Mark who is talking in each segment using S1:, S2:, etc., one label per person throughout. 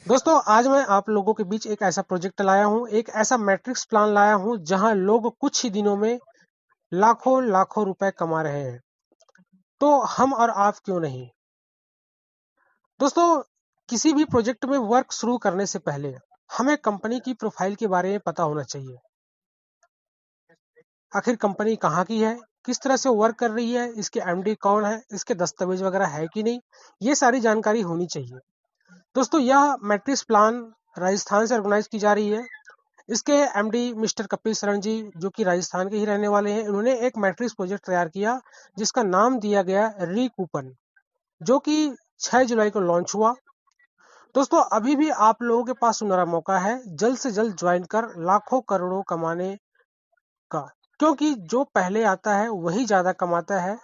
S1: दोस्तों आज मैं आप लोगों के बीच एक ऐसा प्रोजेक्ट लाया हूँ, एक ऐसा मैट्रिक्स प्लान लाया हूँ जहां लोग कुछ ही दिनों में लाखों लाखों रुपए कमा रहे हैं। तो हम और आप क्यों नहीं। दोस्तों किसी भी प्रोजेक्ट में वर्क शुरू करने से पहले हमें कंपनी की प्रोफाइल के बारे में पता होना चाहिए। आखिर कंपनी कहाँ की है, किस तरह से वर्क कर रही है, इसके एमडी कौन है, इसके दस्तावेज वगैरह है कि नहीं, ये सारी जानकारी होनी चाहिए। दोस्तों यह मैट्रिक्स प्लान राजस्थान से ऑर्गेनाइज की जा रही है। इसके एमडी मिस्टर कपिल शरण जी, जो कि राजस्थान के ही रहने वाले हैं, उन्होंने एक मैट्रिक्स प्रोजेक्ट तैयार किया जिसका नाम दिया गया रिकूपन, जो कि 6 जुलाई को लॉन्च हुआ। दोस्तों अभी भी आप लोगों के पास सुनहरा मौका है जल्द से जल्द ज्वाइन कर लाखों करोड़ों कमाने का, क्योंकि जो पहले आता है वही ज्यादा कमाता है।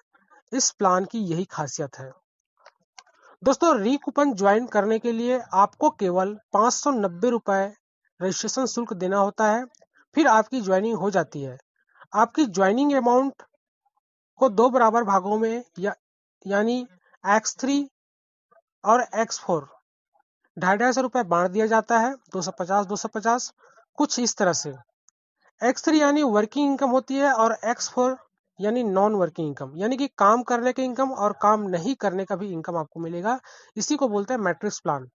S1: इस प्लान की यही खासियत है। दोस्तों रिकूपन ज्वाइन करने के लिए आपको केवल 590 रुपए रजिस्ट्रेशन शुल्क देना होता है। फिर आपकी ज्वाइनिंग हो जाती है। आपकी ज्वाइनिंग अमाउंट को दो बराबर भागों में यानी X3 और X4 250 रुपए बांट दिया जाता है, 250 कुछ इस तरह से। X3 यानी वर्किंग इनकम होती है और X4 यानी नॉन वर्किंग इनकम, यानी कि काम करने के इनकम और काम नहीं करने का भी इनकम आपको मिलेगा। इसी को बोलते हैं मैट्रिक्स प्लान।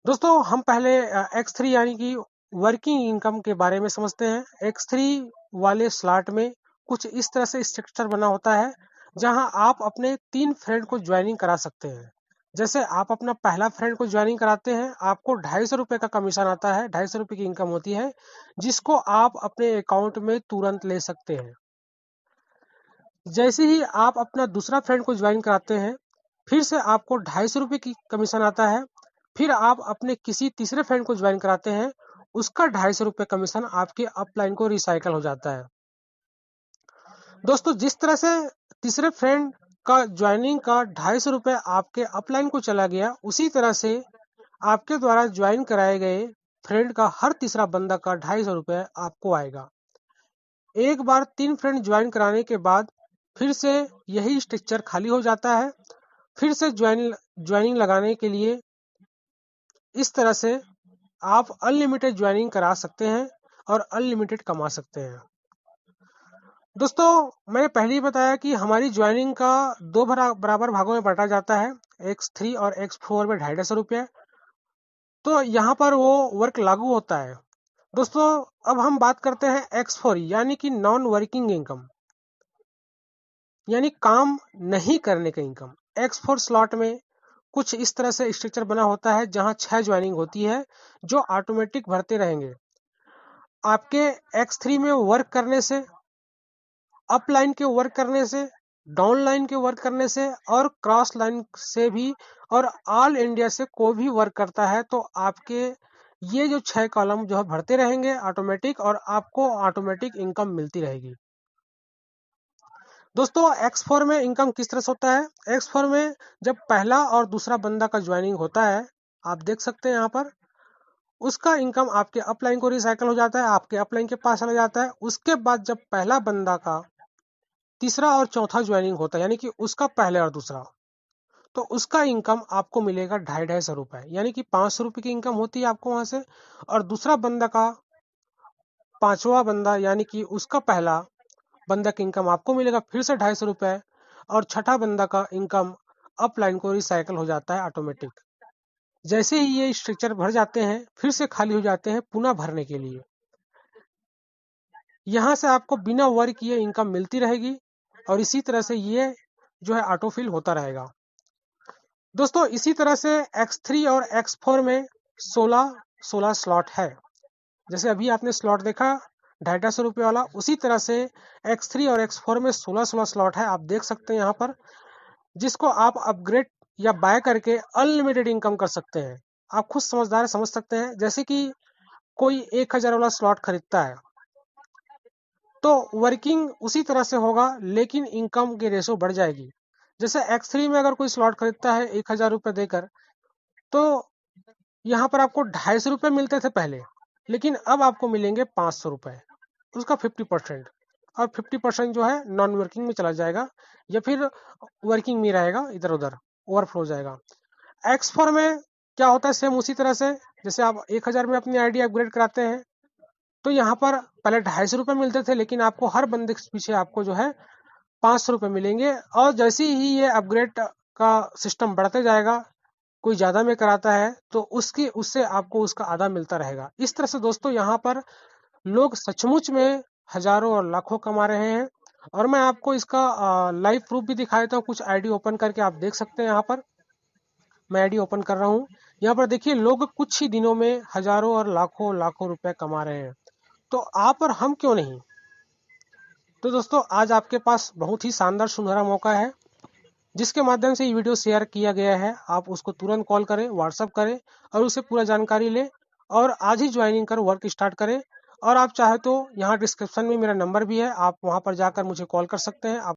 S1: दोस्तों हम पहले X3 यानी कि वर्किंग इनकम के बारे में समझते हैं। X3 वाले स्लॉट में कुछ इस तरह से स्ट्रक्चर बना होता है जहां आप अपने 3 फ्रेंड को ज्वाइनिंग करा सकते हैं। जैसे आप अपना पहला फ्रेंड को ज्वाइनिंग कराते हैं, आपको 250 रुपए का कमीशन आता है, 250 रुपए की इनकम होती है, जिसको आप अपने अकाउंट में तुरंत ले सकते हैं। जैसे ही आप अपना दूसरा फ्रेंड को ज्वाइन कराते हैं, फिर से आपको 250 रुपए की कमीशन आता है। फिर आप अपने किसी तीसरे फ्रेंड को ज्वाइन कराते हैं, उसका 250 रुपए कमीशन आपके अपलाइन को रिसाइकल हो जाता है। दोस्तों जिस तरह से तीसरे फ्रेंड का ज्वाइनिंग का 250 रुपए आपके अपलाइन को चला गया, उसी तरह से आपके द्वारा ज्वाइन कराए गए फ्रेंड का हर तीसरा बंदा का 250 रुपए आपको आएगा। एक बार 3 फ्रेंड ज्वाइन कराने के बाद फिर से यही स्ट्रक्चर खाली हो जाता है। फिर से ज्वाइनिंग लगाने के लिए इस तरह से आप अनलिमिटेड ज्वाइनिंग करा सकते हैं और अनलिमिटेड कमा सकते हैं। दोस्तों मैंने पहले ही बताया कि हमारी ज्वाइनिंग का दो बराबर भागों में बांटा जाता है, X3 और X4 में 250 रुपये। तो यहाँ पर वो वर्क लागू होता है। दोस्तों अब हम बात करते हैं X4 यानी कि नॉन वर्किंग इनकम, यानी काम नहीं करने का इनकम। X4 स्लॉट में कुछ इस तरह से स्ट्रक्चर बना होता है जहां 6 ज्वाइनिंग होती है जो ऑटोमेटिक भरते रहेंगे। आपके X3 में वर्क करने से, अप लाइन के वर्क करने से, डाउन लाइन के वर्क करने से और क्रॉस लाइन से भी, और ऑल इंडिया से कोई भी वर्क करता है तो आपके ये जो 6 कॉलम जो है भरते रहेंगे ऑटोमेटिक, और आपको ऑटोमेटिक इनकम मिलती रहेगी। दोस्तों X4 में इनकम किस तरह से होता है। X4 में जब पहला और दूसरा बंदा का ज्वाइनिंग होता है, आप देख सकते हैं यहाँ पर, उसका इनकम आपके अपलाइन को रिसाइकल हो जाता है, आपके अपलाइन के पास चला जाता है। उसके बाद जब पहला बंदा का तीसरा और चौथा ज्वाइनिंग होता है, यानी कि उसका पहले और दूसरा, तो उसका इनकम आपको मिलेगा 250 रुपए, यानी कि 500 रुपए की इनकम होती है आपको वहां से। और दूसरा बंदा का पांचवा बंदा यानी कि उसका पहला बंदा की इनकम आपको मिलेगा फिर से 250 रुपए, और छठा बंदा का इनकम अपलाइन को रिसाइकल हो जाता है ऑटोमेटिक। जैसे ही ये स्ट्रक्चर भर जाते हैं फिर से खाली हो जाते हैं पुनः भरने के लिए। यहाँ से आपको बिना वर्क किए इनकम मिलती रहेगी और इसी तरह से ये जो है ऑटोफिल होता रहेगा। दोस्तों इसी तरह से X3 और X4 में 16 स्लॉट है। जैसे अभी आपने स्लॉट देखा 250 रुपये वाला, उसी तरह से X3 और X4 में 16 स्लॉट है। आप देख सकते हैं यहाँ पर, जिसको आप अपग्रेड या बाय करके अनलिमिटेड इनकम कर सकते हैं। आप खुद समझदार समझ सकते हैं। जैसे कि कोई 1000 वाला स्लॉट खरीदता है तो वर्किंग उसी तरह से होगा, लेकिन इनकम की रेशो बढ़ जाएगी। जैसे X3 में अगर कोई स्लॉट खरीदता है 1000 रुपये देकर, तो यहाँ पर आपको 250 रुपये मिलते थे पहले, लेकिन अब आपको मिलेंगे 500 रुपये, उसका 50%। और 50% जो है नॉन वर्किंग में चला जाएगा या फिर वर्किंग में रहेगा, इधर उधर ओवरफ्लो हो जाएगा। X4 में क्या होता है सेम उसी तरह से, जैसे आप 1000 में अपनी आईडी अपग्रेड कराते हैं तो यहाँ पर पहले 250 मिलते थे, लेकिन आपको हर बंदे के पीछे आपको जो है 500 मिलेंगे। और जैसे ही ये अपग्रेड का सिस्टम बढ़ते जाएगा, कोई ज्यादा में कराता है तो उससे आपको उसका आधा मिलता रहेगा। इस तरह से दोस्तों यहाँ पर लोग सचमुच में हजारों और लाखों कमा रहे हैं। और मैं आपको इसका लाइव प्रूफ भी दिखा देता हूँ, कुछ आईडी ओपन करके आप देख सकते हैं। यहाँ पर मैं आईडी ओपन कर रहा हूँ, यहाँ पर देखिए लोग कुछ ही दिनों में हजारों और लाखों लाखों रुपए कमा रहे हैं। तो आप और हम क्यों नहीं। तो दोस्तों आज आपके पास बहुत ही शानदार सुनहरा मौका है, जिसके माध्यम से ये वीडियो शेयर किया गया है। आप उसको तुरंत कॉल करें, व्हाट्सअप करें और उससे पूरा जानकारी लें और आज ही ज्वाइनिंग कर वर्क स्टार्ट करें। और आप चाहे तो यहाँ डिस्क्रिप्शन में मेरा नंबर भी है, आप वहां पर जाकर मुझे कॉल कर सकते हैं। आप